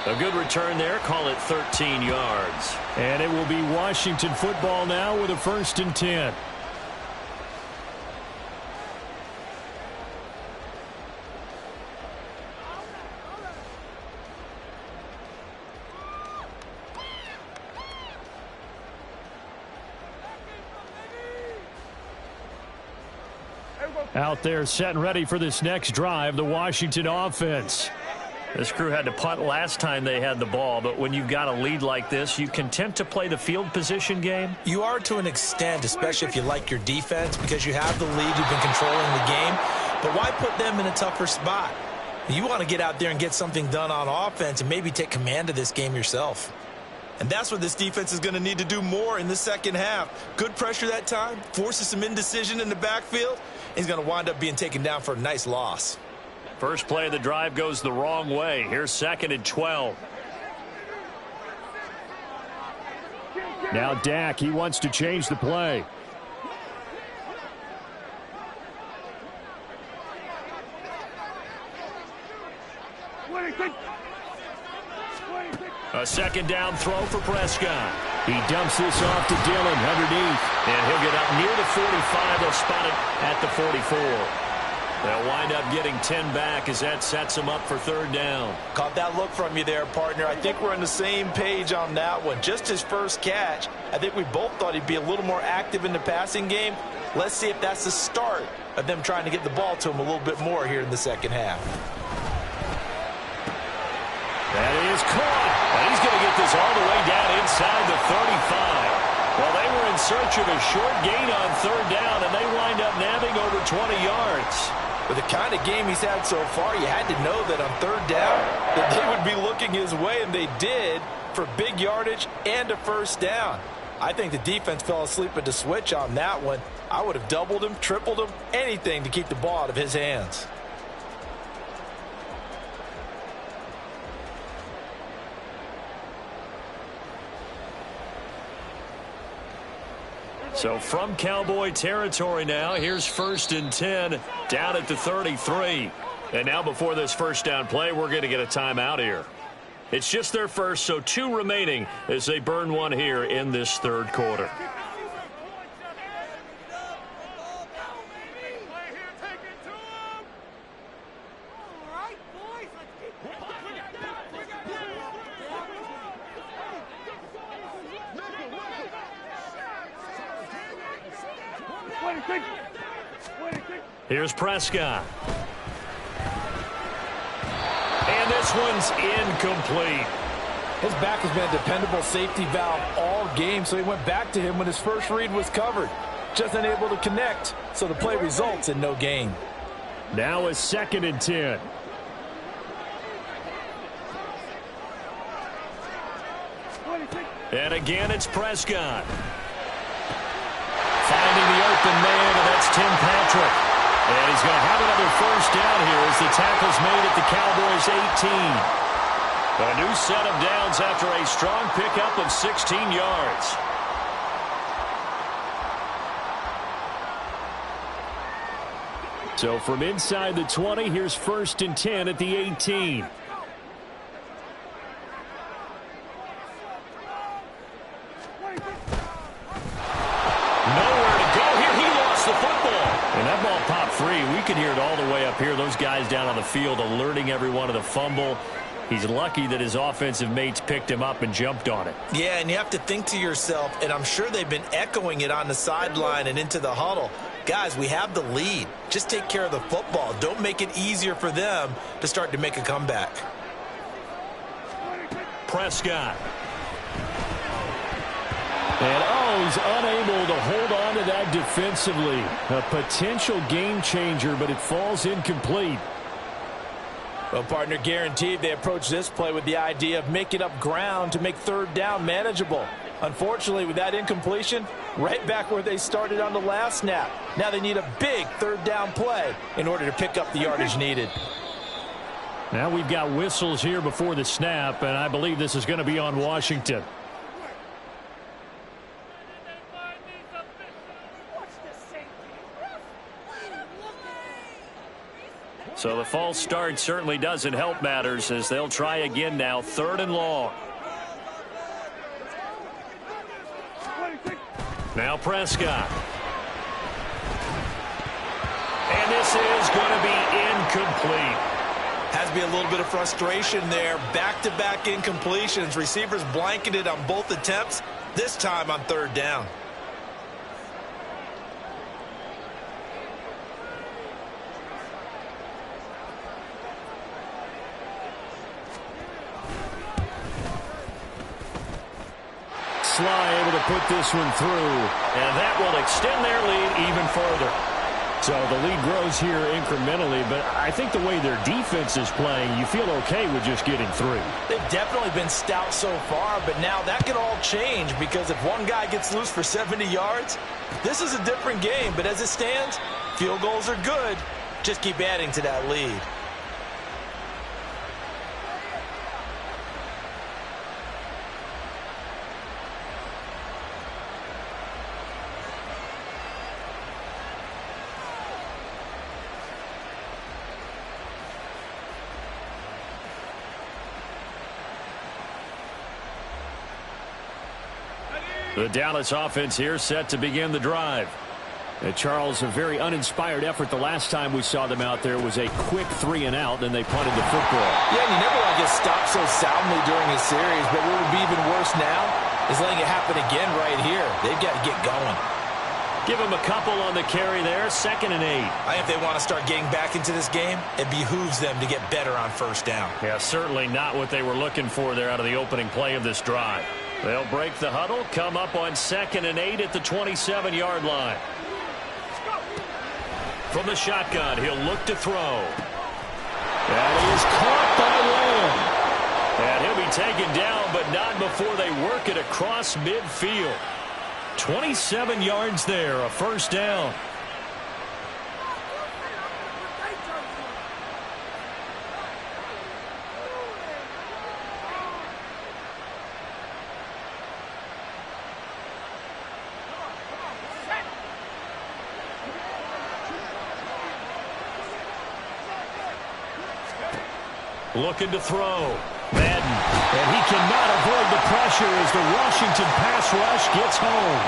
Speaker 1: A good return there. Call it 13 yards. And it will be Washington football now with a 1st and 10. Out there set and ready for this next drive, the Washington offense. This crew had to punt last time they had the ball, but when you've got a lead like this, you content to play the field position game?
Speaker 3: You are to an extent, especially if you like your defense, because you have the lead, you've been controlling the game. But why put them in a tougher spot? You want to get out there and get something done on offense and maybe take command of this game yourself. And that's what this defense is going to need to do more in the second half. Good pressure that time, forces some indecision in the backfield. He's going to wind up being taken down for a nice loss.
Speaker 1: First play of the drive goes the wrong way. Here's 2nd and 12. Now Dak, he wants to change the play. A 2nd down throw for Prescott. He dumps this off to Dillon underneath. And he'll get up near the 45. They'll spot it at the 44. They'll wind up getting 10 back as that sets them up for 3rd down.
Speaker 3: Caught that look from you there, partner. I think we're on the same page on that one. Just his first catch. I think we both thought he'd be a little more active in the passing game. Let's see if that's the start of them trying to get the ball to him a little bit more here in the second half.
Speaker 1: That is caught. And he's going to get this all the way down inside the 35. Well, they were in search of a short gain on 3rd down, and they wind up nabbing over 20 yards.
Speaker 3: With the kind of game he's had so far, you had to know that on 3rd down that they would be looking his way, and they did, for big yardage and a 1st down. I think the defense fell asleep at the switch on that one. I would have doubled him, tripled him, anything to keep the ball out of his hands.
Speaker 1: So from Cowboy territory now, here's 1st and 10 down at the 33. And now before this 1st down play, we're going to get a timeout here. It's just their first, so 2 remaining as they burn one here in this 3rd quarter. Here's Prescott. And this one's incomplete.
Speaker 3: His back has been a dependable safety valve all game, so he went back to him when his first read was covered. Just unable to connect, so the play results in no gain.
Speaker 2: Now a 2nd and 10.
Speaker 1: And again, it's Prescott. Finding the open man, and that's Tim Patrick. And he's going to have another first down here as the tackle's made at the Cowboys' 18. A new set of downs after a strong pickup of 16 yards.
Speaker 2: So from inside the 20, here's 1st and 10 at the 18.
Speaker 1: Nowhere to go here. He lost the football. And that ball popped free. We could hear it all the way up here. Those guys down on the field alerting everyone of the fumble. He's lucky that his offensive mates picked him up and jumped on it.
Speaker 3: Yeah, and you have to think to yourself, and I'm sure they've been echoing it on the sideline and into the huddle. Guys, we have the lead. Just take care of the football. Don't make it easier for them to start to make a comeback.
Speaker 1: Prescott.
Speaker 2: And he's unable to hold on to that defensively. A potential game changer, but it falls incomplete.
Speaker 3: Well, partner, guaranteed they approach this play with the idea of making up ground to make 3rd down manageable. Unfortunately, with that incompletion, right back where they started on the last snap. Now they need a big 3rd down play in order to pick up the yardage needed.
Speaker 2: Now we've got whistles here before the snap, and I believe this is going to be on Washington.
Speaker 1: So the false start certainly doesn't help matters as they'll try again now. 3rd and long. Now Prescott. And this is going to be incomplete. Has to be a little bit of frustration there. Back-to-back incompletions. Receivers blanketed on both attempts, this time on 3rd down.
Speaker 2: Sly able to put this one through.
Speaker 1: And that will extend their lead even further.
Speaker 2: So the lead grows here incrementally, but I think the way their defense is playing, you feel okay with just getting 3.
Speaker 3: They've definitely been stout so far, but now that could all change because if one guy gets loose for 70 yards, this is a different game. But as it stands, field goals are good. Just keep adding to that lead.
Speaker 1: The Dallas offense here set to begin the drive.
Speaker 2: And Charles, a very uninspired effort the last time we saw them out there was a quick 3 and out, then they punted the football.
Speaker 3: Yeah, and you never want to get stopped so soundly during a series, but what would be even worse now is letting it happen again right here. They've got to get going.
Speaker 1: Give them a couple on the carry there. 2nd and 8.
Speaker 3: I think if they want to start getting back into this game, it behooves them to get better on 1st down.
Speaker 1: Yeah, certainly not what they were looking for there out of the opening play of this drive. They'll break the huddle, come up on 2nd and 8 at the 27-yard line. From the shotgun, he'll look to throw.
Speaker 2: That is caught by Lamb.
Speaker 1: And he'll be taken down, but not before they work it across midfield. 27 yards there, a 1st down. Looking to throw. Madden.
Speaker 2: And he cannot avoid the pressure as the Washington pass rush gets home.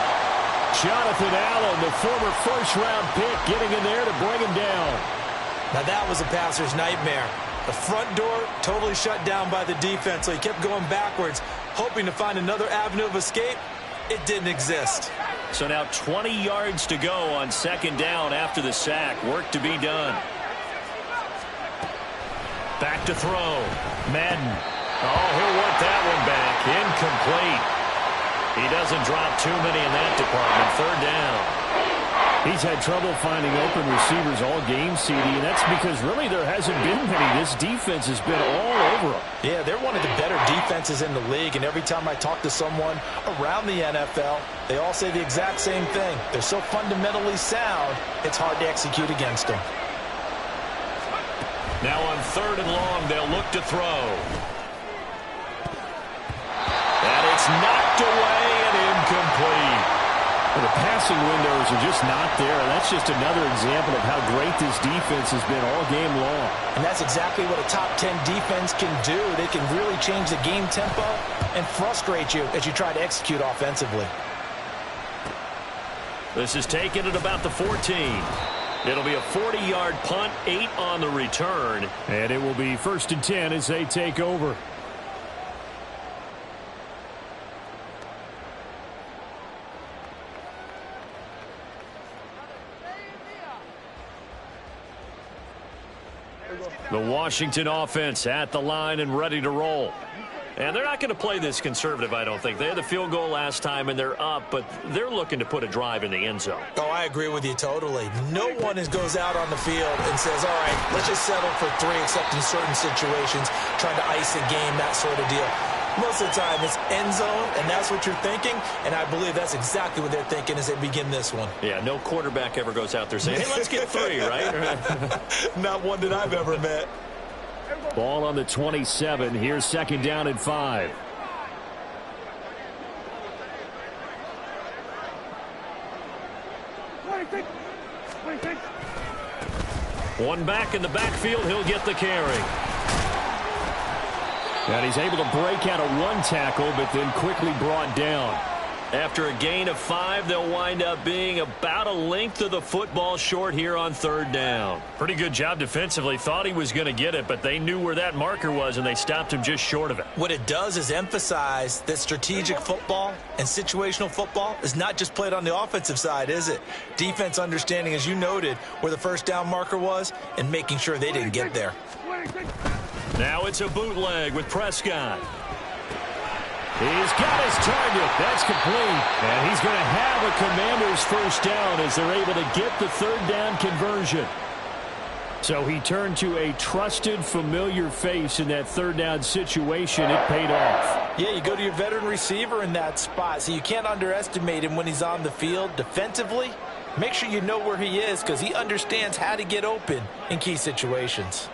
Speaker 2: Jonathan Allen, the former 1st-round pick, getting in there to bring him down.
Speaker 3: Now that was a passer's nightmare. The front door totally shut down by the defense, so he kept going backwards, hoping to find another avenue of escape. It didn't exist.
Speaker 1: So now 20 yards to go on second down after the sack. Work to be done. Back to throw. Madden. Oh, he'll work that one back. Incomplete. He doesn't drop too many in that department. Third down.
Speaker 2: He's had trouble finding open receivers all game, CD, and that's because really there hasn't been many. This defense has been all over them.
Speaker 3: Yeah, they're one of the better defenses in the league, and every time I talk to someone around the NFL, they all say the exact same thing. They're so fundamentally sound, it's hard to execute against them.
Speaker 1: Now on third and long, they'll look to throw. And it's knocked away and incomplete.
Speaker 2: Well, the passing windows are just not there. That's just another example of how great this defense has been all game long.
Speaker 3: And that's exactly what a top 10 defense can do. They can really change the game tempo and frustrate you as you try to execute offensively.
Speaker 1: This is taken at about the 14. It'll be a 40-yard punt, 8 on the return.
Speaker 2: And it will be 1st and 10 as they take over.
Speaker 1: The Washington offense at the line and ready to roll. And they're not going to play this conservative, I don't think. They had the field goal last time, and they're up, but they're looking to put a drive in the end zone.
Speaker 3: Oh, I agree with you totally. No one goes out on the field and says, all right, let's just settle for 3, except in certain situations, trying to ice a game, that sort of deal. Most of the time, it's end zone, and that's what you're thinking, and I believe that's exactly what they're thinking as they begin this one.
Speaker 1: Yeah, no quarterback ever goes out there saying, hey, let's get 3, right?
Speaker 3: Not one that I've ever met.
Speaker 2: Ball on the 27. Here's second down and 5.
Speaker 1: One back in the backfield. He'll get the carry.
Speaker 2: And he's able to break out of one tackle, but then quickly brought down.
Speaker 1: After a gain of 5, they'll wind up being about a length of the football short here on third down. Pretty good job defensively. Thought he was going to get it, but they knew where that marker was, and they stopped him just short of it.
Speaker 3: What it does is emphasize that strategic football and situational football is not just played on the offensive side, is it? Defense understanding, as you noted, where the first down marker was and making sure they didn't get there.
Speaker 1: Now it's a bootleg with Prescott. He's got his target. That's complete. And he's going to have a Commanders first down as they're able to get the third down conversion.
Speaker 2: So he turned to a trusted, familiar face in that third down situation. It paid off.
Speaker 3: Yeah, you go to your veteran receiver in that spot, so you can't underestimate him when he's on the field defensively. Make sure you know where he is because he understands how to get open in key situations.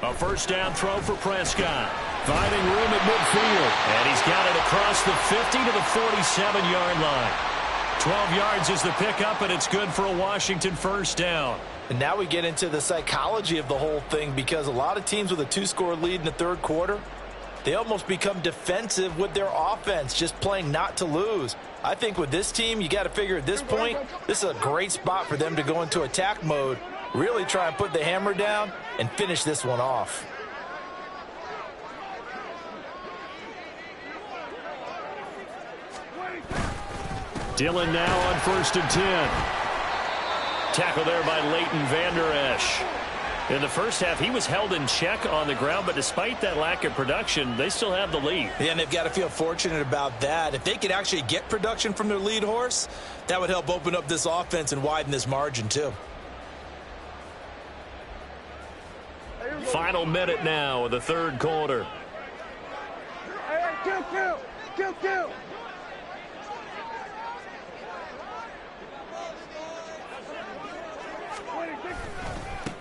Speaker 1: A first down throw for Prescott. Finding room at midfield. And he's got it across the 50 to the 47-yard line. 12 yards is the pickup, and it's good for a Washington first down.
Speaker 3: And now we get into the psychology of the whole thing because a lot of teams with a 2-score lead in the third quarter, they almost become defensive with their offense, just playing not to lose. I think with this team, you got to figure at this point, this is a great spot for them to go into attack mode, really try and put the hammer down and finish this one off.
Speaker 1: Dillon now on 1st and 10. Tackle there by Leighton Vander Esch. In the first half, he was held in check on the ground, but despite that lack of production, they still have the lead.
Speaker 3: Yeah, and they've got to feel fortunate about that. If they could actually get production from their lead horse, that would help open up this offense and widen this margin too.
Speaker 1: Final minute now of the third quarter.
Speaker 4: Hey, kill.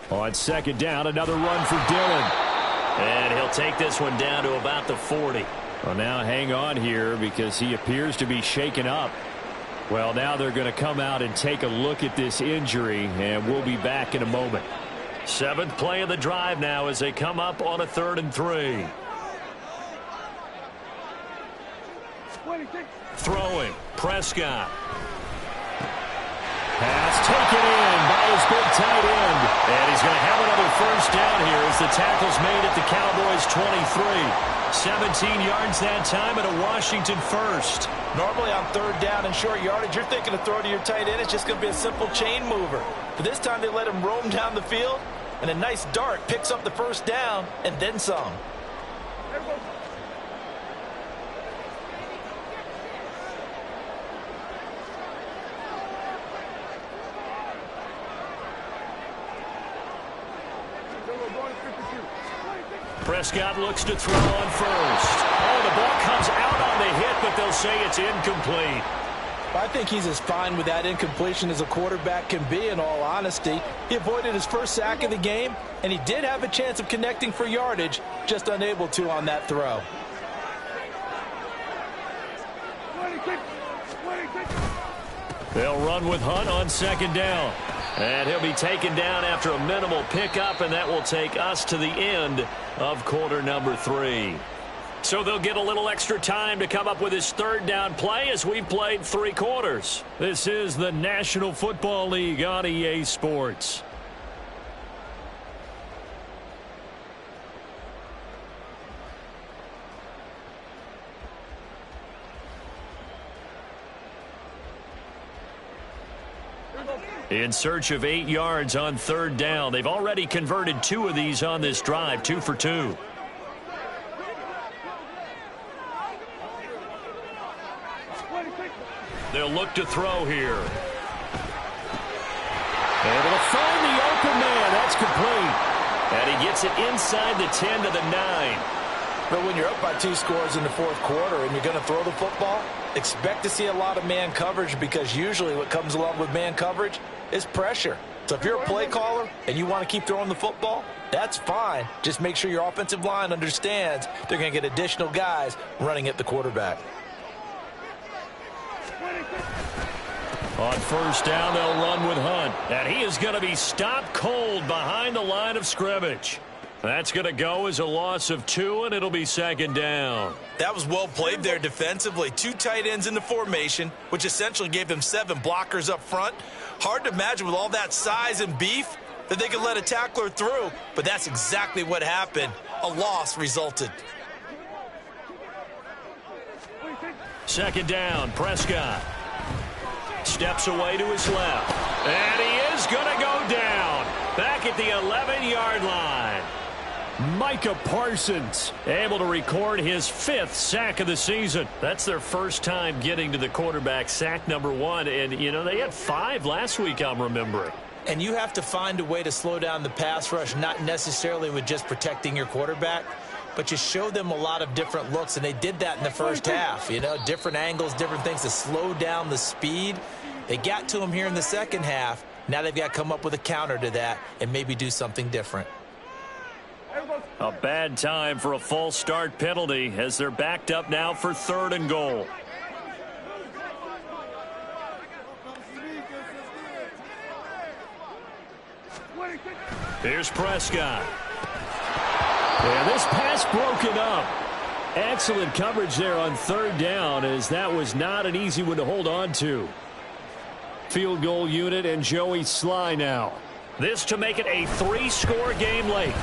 Speaker 2: On second down, another run for Dillon.
Speaker 1: And he'll take this one down to about the 40.
Speaker 2: Well, now hang on here because he appears to be shaken up. Well, now they're going to come out and take a look at this injury, and we'll be back in a moment.
Speaker 1: 7th play of the drive now as they come up on a 3rd and 3. Throwing, Prescott.
Speaker 2: Pass taken in by
Speaker 1: his big tight end. And he's going to have another first down here as the tackle's made at the Cowboys' 23. 17 yards that time and a Washington first.
Speaker 3: Normally on third down and short yardage, you're thinking to throw to your tight end. It's just going to be a simple chain mover. But this time they let him roam down the field, and a nice dart picks up the first down and then some.
Speaker 1: Prescott looks to throw on first. Oh, the ball comes out on the hit, but they'll say it's incomplete.
Speaker 3: I think he's as fine with that incompletion as a quarterback can be, in all honesty. He avoided his first sack of the game, and he did have a chance of connecting for yardage, just unable to on that throw.
Speaker 1: They'll run with Hunt on second down. And he'll be taken down after a minimal pickup, and that will take us to the end of quarter number 3. So they'll get a little extra time to come up with his third down play as we've played 3 quarters. This is the National Football League on EA Sports. In search of 8 yards on third down. They've already converted 2 of these on this drive, 2 for 2. They'll look to throw here. Able to find the open man. That's complete. And he gets it inside the 10 to the 9.
Speaker 3: But when you're up by 2 scores in the fourth quarter and you're going to throw the football, expect to see a lot of man coverage, because usually what comes along with man coverage is pressure. So if you're a play caller and you want to keep throwing the football, that's fine. Just make sure your offensive line understands they're going to get additional guys running at the quarterback.
Speaker 1: On first down, they'll run with Hunt. And he is going to be stopped cold behind the line of scrimmage. That's going to go as a loss of 2, and it'll be second down.
Speaker 3: That was well played there defensively. 2 tight ends in the formation, which essentially gave them 7 blockers up front. Hard to imagine with all that size and beef that they could let a tackler through, but that's exactly what happened. A loss resulted.
Speaker 1: Second down, Prescott. Steps away to his left. And he is going to go down. Back at the 11-yard line. Micah Parsons able to record his 5th sack of the season. That's their first time getting to the quarterback, sack number 1. And, you know, they had 5 last week, I'm remembering.
Speaker 3: And you have to find a way to slow down the pass rush, not necessarily with just protecting your quarterback, but you show them a lot of different looks, and they did that in the first half. You know, different angles, different things to slow down the speed. They got to him here in the second half. Now they've got to come up with a counter to that and maybe do something different.
Speaker 1: A bad time for a false start penalty as they're backed up now for 3rd and goal. Here's Prescott. And this pass broken up. Excellent coverage there on 3rd down, as that was not an easy one to hold on to. Field goal unit and Joey Sly now. This to make it a 3-score game late.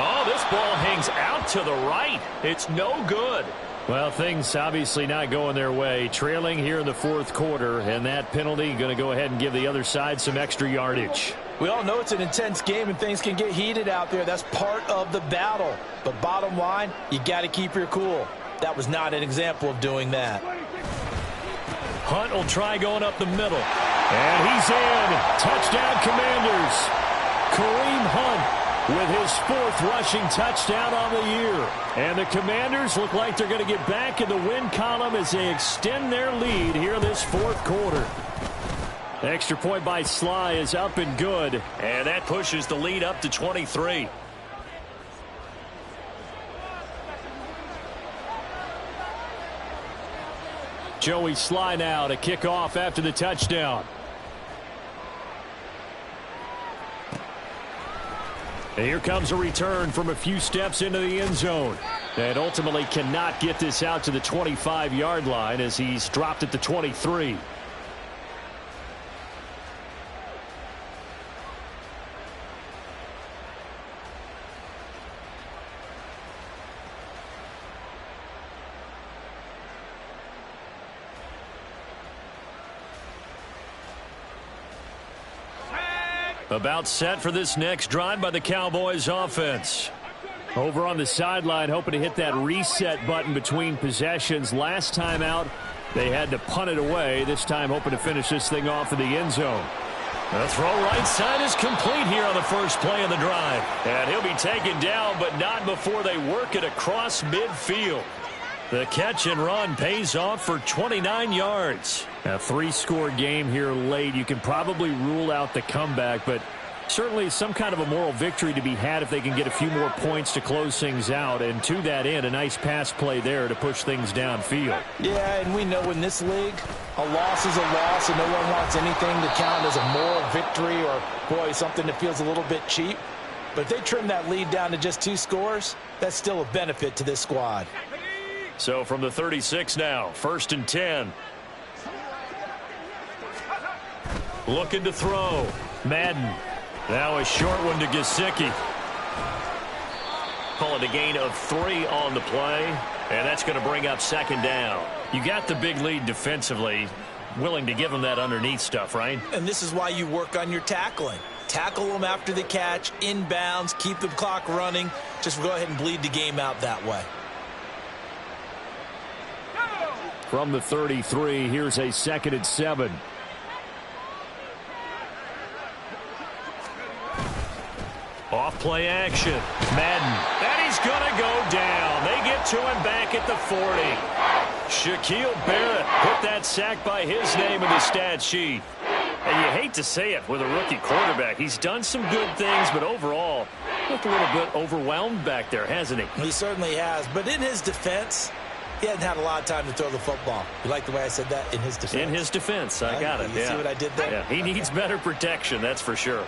Speaker 1: Oh, this ball hangs out to the right. It's no good. Well, things obviously not going their way. Trailing here in the 4th quarter, and that penalty going to go ahead and give the other side some extra yardage.
Speaker 3: We all know it's an intense game and things can get heated out there. That's part of the battle. But bottom line, you got to keep your cool. That was not an example of doing that.
Speaker 1: Hunt will try going up the middle. And he's in. Touchdown, Commanders. Kareem Hunt with his 4th rushing touchdown on the year. And the Commanders look like they're going to get back in the win column as they extend their lead here this 4th quarter. Extra point by Sly is up and good. And that pushes the lead up to 23. Joey Sly now to kick off after the touchdown. And here comes a return from a few steps into the end zone. And ultimately cannot get this out to the 25-yard line as he's dropped at the 23. About set for this next drive by the Cowboys offense.
Speaker 2: Over on the sideline, hoping to hit that reset button between possessions. Last time out, they had to punt it away. This time, hoping to finish this thing off in the end zone.
Speaker 1: The throw right side is complete here on the first play of the drive. And he'll be taken down, but not before they work it across midfield. The catch and run pays off for 29 yards.
Speaker 2: A 3-score game here late. You can probably rule out the comeback, but certainly some kind of a moral victory to be had if they can get a few more points to close things out. And to that end, a nice pass play there to push things downfield.
Speaker 3: Yeah, and we know in this league, a loss is a loss, and no one wants anything to count as a moral victory or, boy, something that feels a little bit cheap. But if they trim that lead down to just 2 scores, that's still a benefit to this squad.
Speaker 1: So from the 36 now, 1st and 10. Looking to throw. Madden. Now a short one to Gesicki. Call it a gain of 3 on the play, and that's going to bring up 2nd down. You got the big lead defensively. Willing to give them that underneath stuff, right?
Speaker 3: And this is why you work on your tackling. Tackle them after the catch, inbounds, keep the clock running. Just go ahead and bleed the game out that way.
Speaker 2: From the 33, here's a 2nd and 7.
Speaker 1: Off play action. Madden. And he's going to go down. They get to him back at the 40. Shaquille Barrett put that sack by his name in the stat sheet. And you hate to say it with a rookie quarterback. He's done some good things, but overall, looked a little bit overwhelmed back there, hasn't he?
Speaker 3: He certainly has. But in his defense, he hasn't had a lot of time to throw the football. You like the way I said that? In his defense.
Speaker 1: In his defense. I got it.
Speaker 3: You see what I did there?
Speaker 1: Yeah, he needs better protection, that's for sure.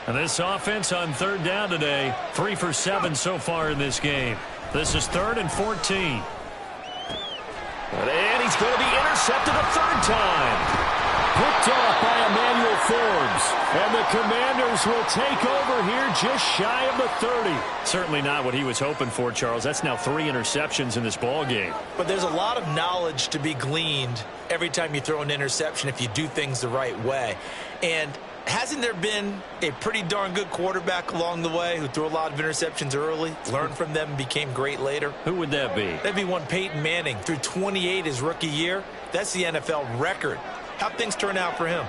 Speaker 1: And this offense on 3rd down today, 3 for 7 so far in this game. This is 3rd and 14. And he's going to be intercepted a 3rd time.
Speaker 2: Picked off by Emmanuel Forbes. And the Commanders will take over here just shy of the 30.
Speaker 1: Certainly not what he was hoping for, Charles. That's now 3 interceptions in this ball game.
Speaker 3: But there's a lot of knowledge to be gleaned every time you throw an interception if you do things the right way. And hasn't there been a pretty darn good quarterback along the way who threw a lot of interceptions early, learned from them, and became great later?
Speaker 1: Who would that be?
Speaker 3: That'd be one Peyton Manning. Threw 28 his rookie year. That's the NFL record. How'd things turn out for him?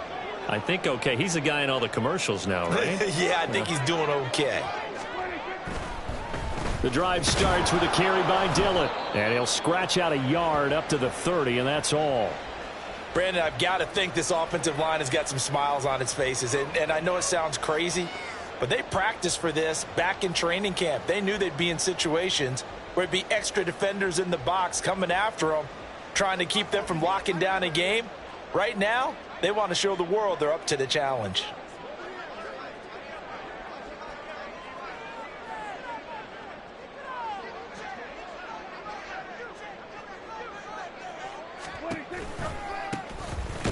Speaker 1: I think okay. He's a guy in all the commercials now, right?
Speaker 3: Yeah, I think he's doing okay.
Speaker 2: The drive starts with a carry by Dillon. And he'll scratch out a yard up to the 30, and that's all.
Speaker 3: Brandon, I've got to think this offensive line has got some smiles on its faces. And I know it sounds crazy, but they practiced for this back in training camp. They knew they'd be in situations where it'd be extra defenders in the box coming after them, trying to keep them from locking down a game. Right now, they want to show the world they're up to the challenge.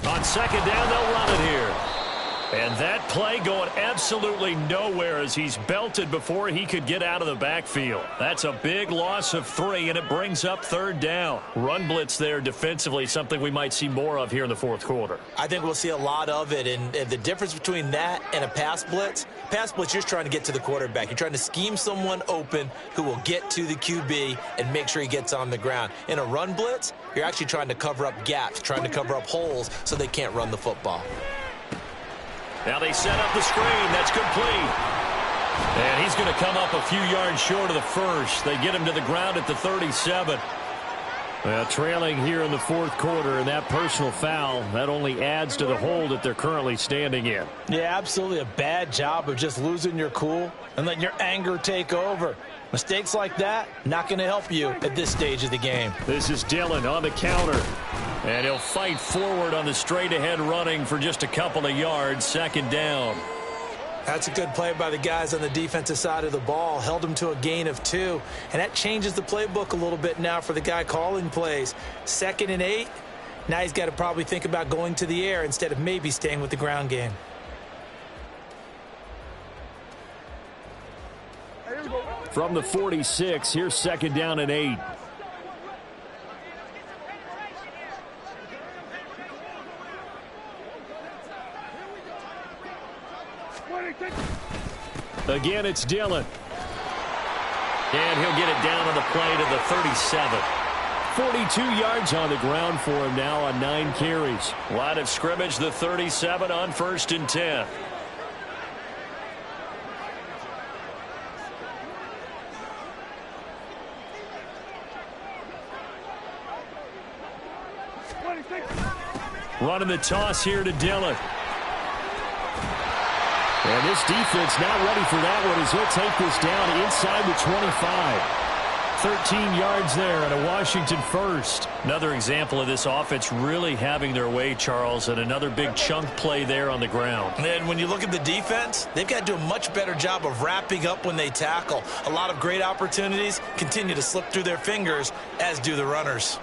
Speaker 1: On 2nd down, they'll run it here. And that play going absolutely nowhere as he's belted before he could get out of the backfield. That's a big loss of 3, and it brings up 3rd down. Run blitz there defensively, something we might see more of here in the 4th quarter.
Speaker 3: I think we'll see a lot of it, and the difference between that and a pass blitz, you're just trying to get to the quarterback. You're trying to scheme someone open who will get to the QB and make sure he gets on the ground. In a run blitz, you're actually trying to cover up gaps, trying to cover up holes so they can't run the football.
Speaker 1: Now they set up the screen. That's complete. And he's going to come up a few yards short of the first. They get him to the ground at the 37.
Speaker 2: Well, trailing here in the 4th quarter, and that personal foul, that only adds to the hole that they're currently standing in.
Speaker 3: Yeah, absolutely a bad job of just losing your cool and letting your anger take over. Mistakes like that, not going to help you at this stage of the game.
Speaker 2: This is Dillon on the counter.
Speaker 1: And he'll fight forward on the straight-ahead running for just a couple of yards. 2nd down.
Speaker 3: That's a good play by the guys on the defensive side of the ball. Held him to a gain of 2. And that changes the playbook a little bit now for the guy calling plays. 2nd and 8. Now he's got to probably think about going to the air instead of maybe staying with the ground game.
Speaker 2: From the 46, here's 2nd down and 8.
Speaker 1: Again, it's Dillon. And he'll get it down on the play to the 37. 42 yards on the ground for him now on 9 carries. Line of scrimmage, the 37 on 1st and 10. Running the toss here to Dillon. And this defense not ready for that one as he'll take this down inside the 25. 13 yards there and a Washington first. Another example of this offense really having their way, Charles, and another big chunk play there on the ground.
Speaker 3: And when you look at the defense, they've got to do a much better job of wrapping up when they tackle. A lot of great opportunities continue to slip through their fingers, as do the runners.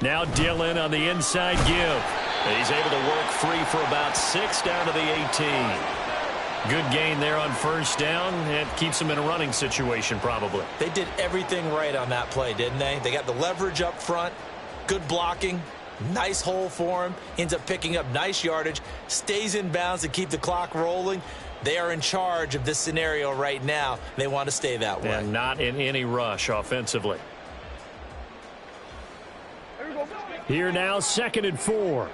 Speaker 1: Now Dillon on the inside give.
Speaker 2: He's able to work free for about 6 down to the 18.
Speaker 1: Good gain there on 1st down. It keeps him in a running situation probably.
Speaker 3: They did everything right on that play, didn't they? They got the leverage up front, good blocking, nice hole for him, ends up picking up nice yardage, stays in bounds to keep the clock rolling. They are in charge of this scenario right now. They want to stay that way.
Speaker 1: And not in any rush offensively. Here now, 2nd and 4.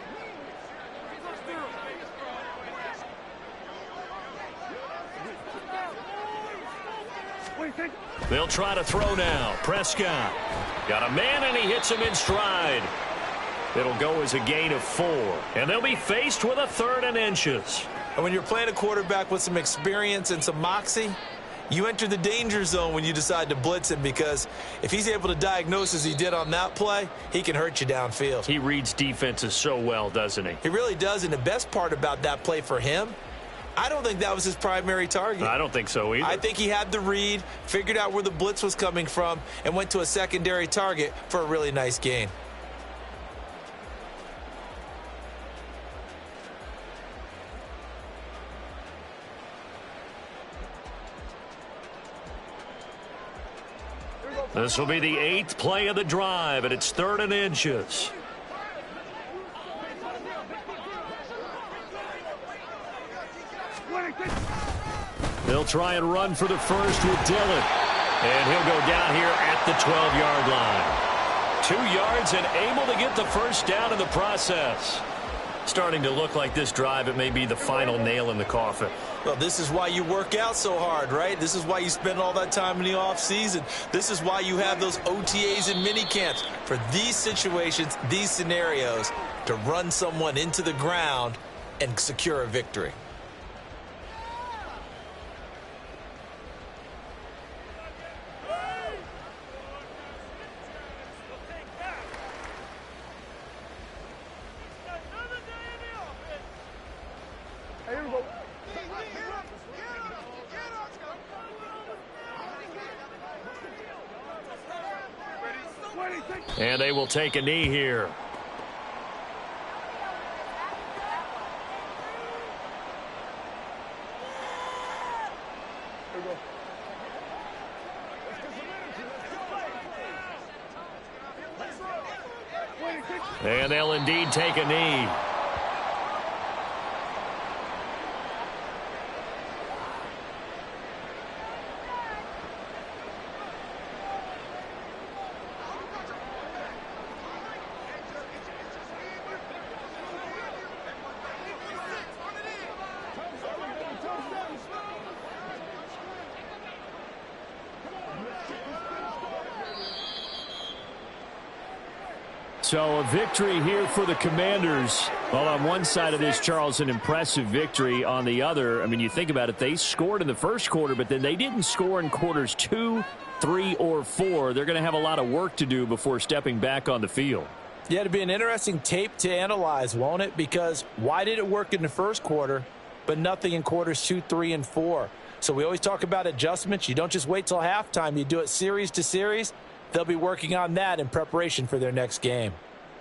Speaker 2: They'll try to throw now. Prescott got a man, and he hits him in stride.
Speaker 1: It'll go as a gain of 4.
Speaker 2: And they'll be faced with a 3rd and inches.
Speaker 3: And when you're playing a quarterback with some experience and some moxie, you enter the danger zone when you decide to blitz him, because if he's able to diagnose as he did on that play, he can hurt you downfield.
Speaker 1: He reads defenses so well, doesn't he?
Speaker 3: He really does, and the best part about that play for him, I don't think that was his primary target.
Speaker 1: I don't think so either.
Speaker 3: I think he had the read, figured out where the blitz was coming from, and went to a secondary target for a really nice gain.
Speaker 2: This will be the 8th play of the drive, and it's 3rd and inches.
Speaker 1: They'll try and run for the first with Dillon.
Speaker 2: And he'll go down here at the 12-yard line. 2 yards and able to get the first down in the process.
Speaker 1: Starting to look like this drive, it may be the final nail in the coffin.
Speaker 3: Well, this is why you work out so hard, right? This is why you spend all that time in the offseason. This is why you have those OTAs and mini camps for these situations, these scenarios, to run someone into the ground and secure a victory.
Speaker 1: And they will take a knee here. And they'll indeed take a knee. So a victory here for the Commanders. Well, on one side of this, Charles, an impressive victory. On the other, I mean, you think about it, they scored in the first quarter, but then they didn't score in quarters 2, 3, or 4. They're going to have a lot of work to do before stepping back on the field.
Speaker 3: Yeah, it'll be an interesting tape to analyze, won't it? Because why did it work in the first quarter, but nothing in quarters 2, 3, and 4? So we always talk about adjustments. You don't just wait till halftime. You do it series to series. They'll be working on that in preparation for their next game.